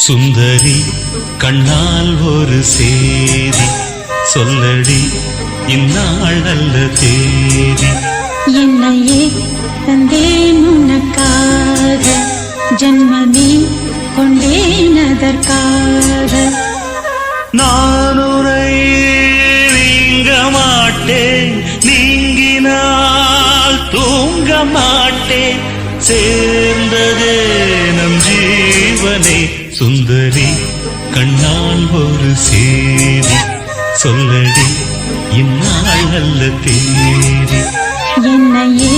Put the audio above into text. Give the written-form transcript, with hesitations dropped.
சுந்தரி கண்ணால் ஒரு சேதி சொல்லடி இந்நாள் அல்ல தேதி. என்னையே தந்தேன் உனக்காக, ஜன்மமே கொண்டேன் அதற்காக. நான் உரை நீங்க மாட்டேன், நீங்கினால் தூங்க மாட்டேன், சேர்ந்ததே நம் ஜீவனே. சுந்தரி கண்ணால் ஒரு சேதி சொல்லடி இந்நாள் அல்ல தேதி. என்னையே